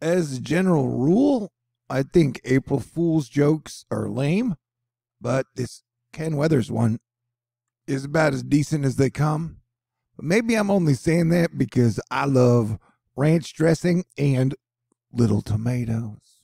As a general rule, I think April Fool's jokes are lame, but this Ken Weathers one is about as decent as they come. But maybe I'm only saying that because I love ranch dressing and little tomatoes.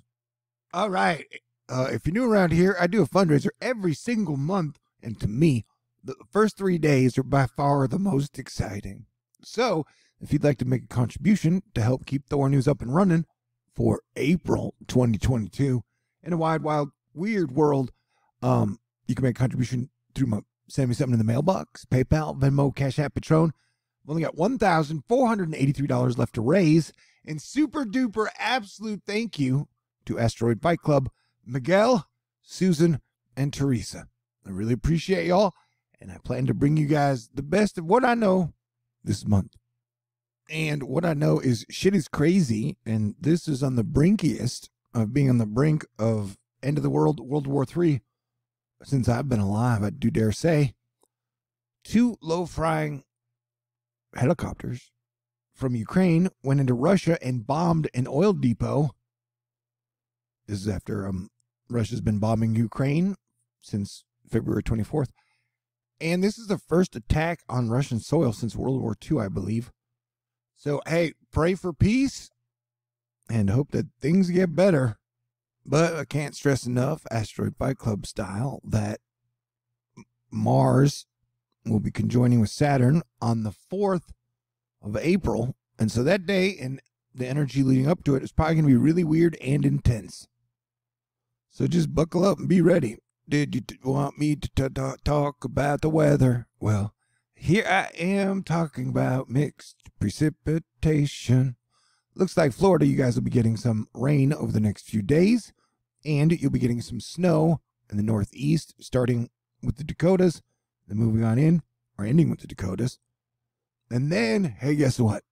All right. If you're new around here, I do a fundraiser every single month. And to me, the first 3 days are by far the most exciting. So if you'd like to make a contribution to help keep THORnews up and running for April 2022 in a wide, wild, weird world, you can make a contribution through send me something in the mailbox, PayPal, Venmo, CashApp, Patron. I've only got $1,483 left to raise. And super duper absolute thank you to Asteroid Fight Club, Miguel, Susan, and Teresa. I really appreciate y'all, and I plan to bring you guys the best of what I know this month. And what I know is shit is crazy, and this is on the brinkiest of being on the brink of end of the world, World War III, since I've been alive, I do dare say. 2 low-flying helicopters from Ukraine went into Russia and bombed an oil depot. This is after Russia's been bombing Ukraine since February 24th. And this is the first attack on Russian soil since World War II, I believe. So, hey, pray for peace and hope that things get better. But I can't stress enough, Asteroid Fight Club style, that Mars will be conjoining with Saturn on the 4th of April. And so that day and the energy leading up to it is probably going to be really weird and intense. So just buckle up and be ready. Did you want me to talk about the weather? Well, here I am talking about mixed precipitation. Looks like Florida, you guys will be getting some rain over the next few days. And you'll be getting some snow in the Northeast, starting with the Dakotas, then moving on in, or ending with the Dakotas. And then, hey, guess what?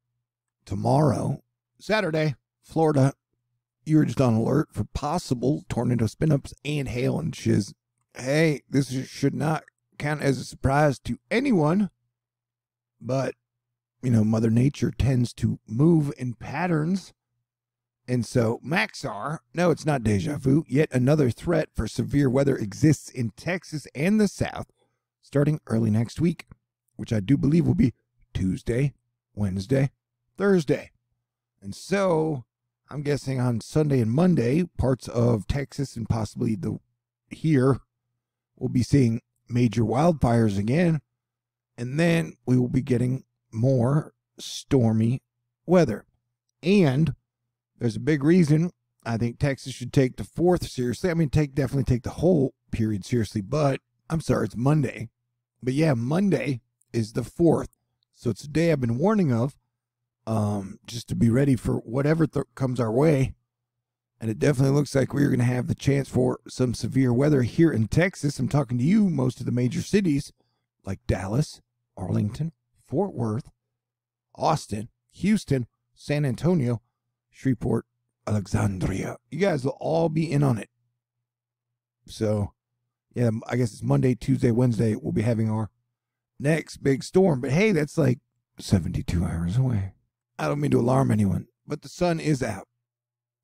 Tomorrow, Saturday, Florida, you're just on alert for possible tornado spin-ups and hail and shiz. Hey, this should not count as a surprise to anyone, but, you know, Mother Nature tends to move in patterns. And so, Maxar, no, it's not Deja Vu, yet another threat for severe weather exists in Texas and the South starting early next week, which I do believe will be Tuesday, Wednesday, Thursday. And so, I'm guessing on Sunday and Monday, parts of Texas and possibly here we'll be seeing major wildfires again. And then we will be getting more stormy weather. And there's a big reason I think Texas should take the 4th seriously. I mean, definitely take the whole period seriously, but I'm sorry, it's Monday. But yeah, Monday is the 4th. So it's a day I've been warning of, just to be ready for whatever comes our way. And it definitely looks like we're going to have the chance for some severe weather here in Texas. I'm talking to you, most of the major cities like Dallas, Arlington, Fort Worth, Austin, Houston, San Antonio, Shreveport, Alexandria. You guys will all be in on it. So, yeah, I guess it's Monday, Tuesday, Wednesday. We'll be having our next big storm. But hey, that's like 72 hours away. I don't mean to alarm anyone, but the sun is out.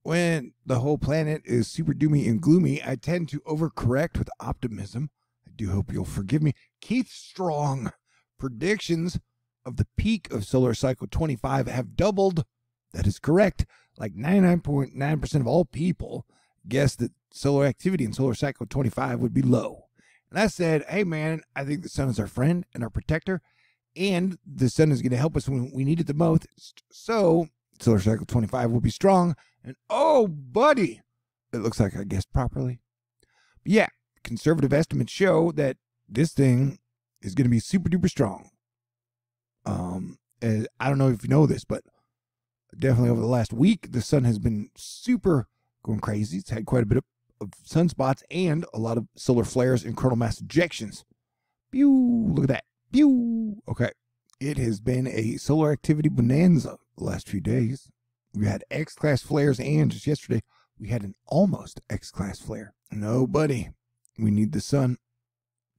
When the whole planet is super doomy and gloomy, I tend to overcorrect with optimism. I do hope you'll forgive me. Keith Strong predictions of the peak of solar cycle 25 have doubled. That is correct. Like 99.9% of all people guessed that solar activity in solar cycle 25 would be low. And I said, hey man, I think the sun is our friend and our protector, and the sun is going to help us when we need it the most. So solar cycle 25 will be strong. And oh, buddy, it looks like I guessed properly. But yeah, conservative estimates show that this thing is going to be super duper strong. I don't know if you know this, but definitely over the last week, the sun has been super going crazy. It's had quite a bit of sunspots and a lot of solar flares and coronal mass ejections. Pew! Look at that. Pew! Okay. It has been a solar activity bonanza the last few days. We had X-class flares, and just yesterday, we had an almost X-class flare. No, buddy. We need the sun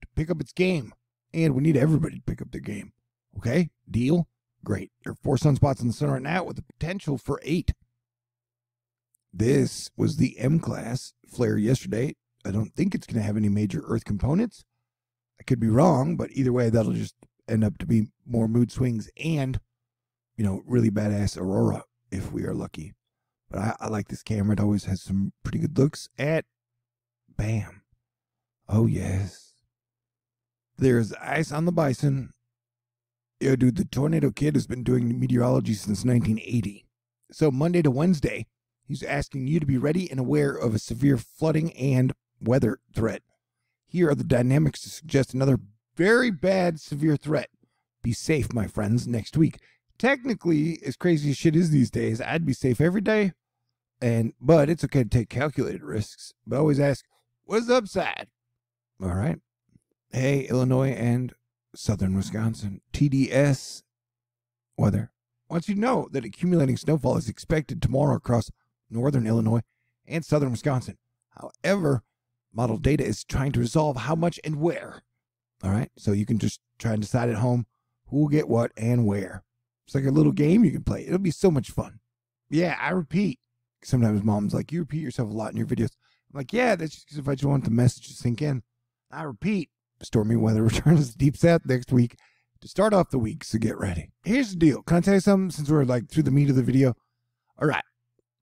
to pick up its game, and we need everybody to pick up their game. Okay? Deal? Great. There are 4 sunspots in the sun right now with the potential for 8. This was the M-class flare yesterday. I don't think it's going to have any major Earth components. I could be wrong, but either way, that'll just end up to be more mood swings and, really badass aurora if we are lucky. But I like this camera. It always has some pretty good looks at, bam. Oh, yes. There's ice on the bison. Yo, dude, the Tornado Kid has been doing meteorology since 1980. So Monday to Wednesday, he's asking you to be ready and aware of a severe flooding and weather threat. Here are the dynamics to suggest another very bad severe threat. Be safe, my friends, next week. Technically, as crazy as shit is these days, I'd be safe every day. But it's okay to take calculated risks. But always ask, what's the upside? All right. Hey, Illinois and southern Wisconsin. TDS weather wants you to know that accumulating snowfall is expected tomorrow across northern Illinois and southern Wisconsin. However, model data is trying to resolve how much and where. All right. So you can just try and decide at home who will get what and where. It's like a little game you can play. It'll be so much fun. Yeah, I repeat. Sometimes mom's like, you repeat yourself a lot in your videos. I'm like, yeah, that's just because if I just want the message to sink in. I repeat. Stormy weather returns to deep south next week to start off the week, so get ready. Here's the deal. Can I tell you something since we're like through the meat of the video? All right.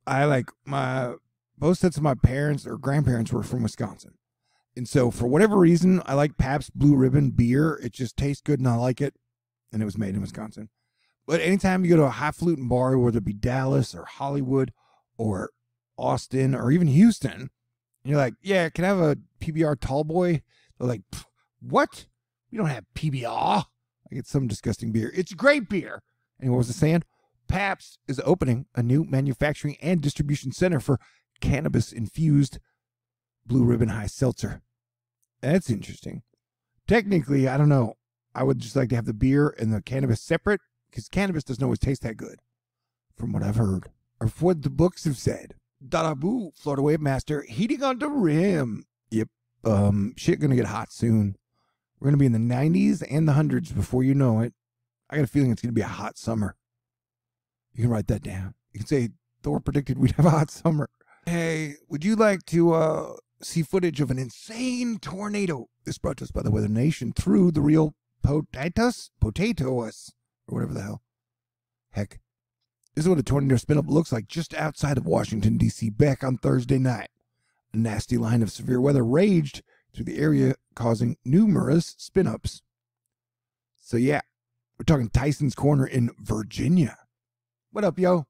I like both sets of my parents or grandparents were from Wisconsin. And so for whatever reason, I like Pabst Blue Ribbon beer. It just tastes good and I like it. And it was made in Wisconsin. But anytime you go to a highfalutin bar, whether it be Dallas or Hollywood or Austin or even Houston, and you're like, yeah, can I have a PBR tall boy? They're like, what? We don't have PBR. I get some disgusting beer. It's great beer. And what was I saying? Pabst is opening a new manufacturing and distribution center for cannabis-infused Blue Ribbon High Seltzer. That's interesting. Technically, I don't know. I would just like to have the beer and the cannabis separate because cannabis doesn't always taste that good, from what I've heard, or from what the books have said. Deja Vu, Florida Wave Master, heating on the rim. Yep. Shit gonna get hot soon. We're gonna be in the 90s and the hundreds before you know it. I got a feeling it's gonna be a hot summer. You can write that down. You can say Thor predicted we'd have a hot summer. Hey, would you like to see footage of an insane tornado? This brought to us by the Weather Nation through the real potatoes, or whatever the hell. Heck, this is what a tornado spin-up looks like just outside of Washington, D.C. back on Thursday night. A nasty line of severe weather raged through the area, causing numerous spin-ups. So yeah, we're talking Tyson's Corner in Virginia. What up, yo?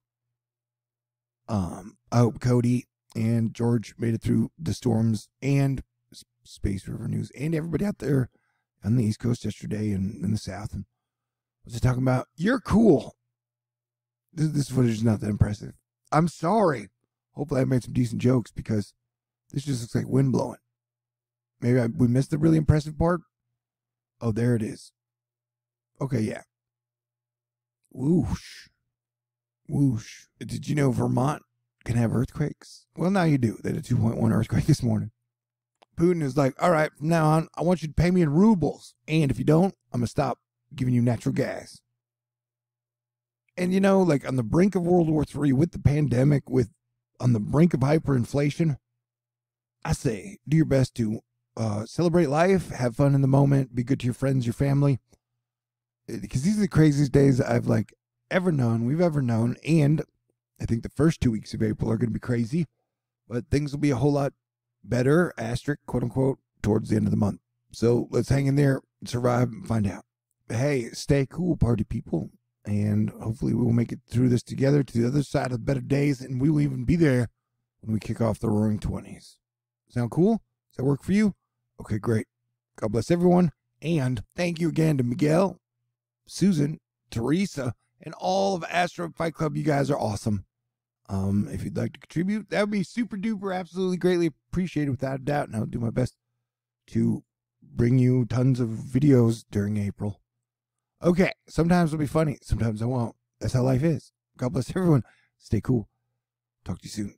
I hope Cody and George made it through the storms and Space River News and everybody out there on the East Coast yesterday and in the South. And I was just talking about, you're cool. This footage is not that impressive. I'm sorry. Hopefully I made some decent jokes because this just looks like wind blowing. Maybe we missed the really impressive part. Oh, there it is. Okay, yeah. Whoosh. Whoosh. Did you know Vermont can have earthquakes? Well, now you do. They had a 2.1 earthquake this morning. Putin is like, all right, from now on, I want you to pay me in rubles. And if you don't, I'm going to stop giving you natural gas. And, like on the brink of World War III, with the pandemic, on the brink of hyperinflation, I say, do your best to celebrate life, have fun in the moment, be good to your friends, your family. Because these are the craziest days we've ever known. And I think the first 2 weeks of April are going to be crazy. But things will be a whole lot better, asterisk, quote unquote, towards the end of the month. So let's hang in there, survive, and find out. Hey, stay cool, party people. And hopefully we will make it through this together to the other side of better days. And we will even be there when we kick off the Roaring 20s. Sound cool? Does that work for you? Okay, great. God bless everyone. And thank you again to Miguel, Susan, Teresa, and all of Astro Fight Club. You guys are awesome. If you'd like to contribute, that would be super duper, absolutely greatly appreciated without a doubt. And I'll do my best to bring you tons of videos during April. Okay, sometimes it'll be funny, sometimes I won't. That's how life is. God bless everyone. Stay cool. Talk to you soon.